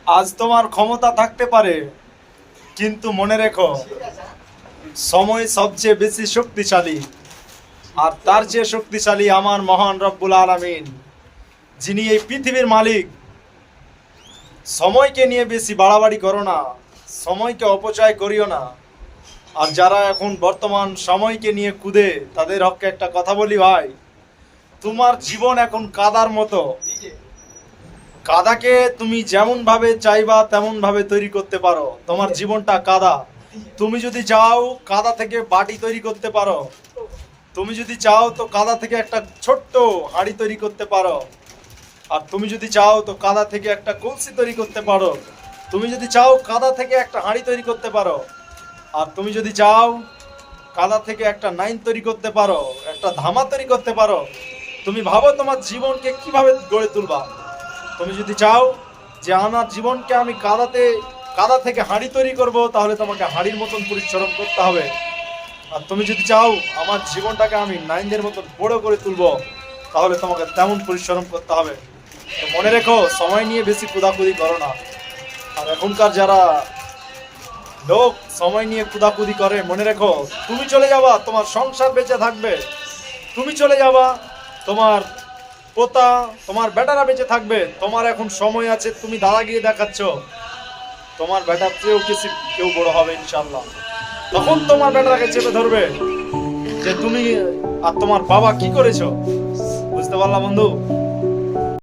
আজ তোমার ক্ষমতা থাকতে পারে, কিন্তু মনে রেখো সময় সবচেয়ে বেশি শক্তিশালী। আর তার চেয়ে শক্তিশালী আমার মহান রব্বুল আলামিন, যিনি এই পৃথিবীর মালিক। সময়কে নিয়ে বেশি বাড়াবাড়ি করো না, সময়কে অপচয় করিও না। আর যারা এখন বর্তমান সময়কে নিয়ে কুদে, তাদের হককে একটা কথা বলি ভাই, তোমার জীবন এখন কাদার মতো। কাদাকে তুমি যেমন ভাবে চাইবা তেমন ভাবে তৈরি করতে পারো। তোমার জীবনটা কাদা। তুমি যদি চাও কাদা থেকে বাটি তৈরি করতে পারো, তুমি যদি চাও তো কাদা থেকে একটা ছোট্ট হাঁড়ি তৈরি করতে পারো, আর তুমি যদি চাও তো কাদা থেকে একটা কলসি তৈরি করতে পারো, তুমি যদি চাও কাদা থেকে একটা হাঁড়ি তৈরি করতে পারো, আর তুমি যদি চাও কাদা থেকে একটা নাইন তৈরি করতে পারো, একটা ধামা তৈরি করতে পারো। তুমি ভাবো তোমার জীবনকে কিভাবে গড়ে তুলবা। তুমি যদি চাও যে আমার জীবনকে আমি কাদা থেকে হাঁড়ি তৈরি করব, তাহলে তোমাকে হাঁড়ির মতন পরিশ্রম করতে হবে। আর তুমি যদি চাও আমার জীবনটাকে আমি নাইনদের মতন বড় করে তুলবো, তাহলে তোমাকে তেমন পরিশ্রম করতে হবে। তো মনে রেখো, সময় নিয়ে বেশি কুদাকুদি করো না। আর এখনকার যারা লোক সময় নিয়ে কুদাকুদি করে, মনে রেখো তুমি চলে যাবা, তোমার সংসার বেঁচে থাকবে। তুমি চলে যাবা, তোমার পোতা তোমার বেটারা বেঁচে থাকবে। তোমার এখন সময় আছে, তুমি দাদাগিরি দেখাচ্ছ, তোমার বেটার চেয়েও কেউ বড় হবে ইনশাল্লাহ। তখন তোমার বেটারাকে চেপে ধরবে যে তুমি আর তোমার বাবা কি করেছো। বুঝতে পারলাম বন্ধু?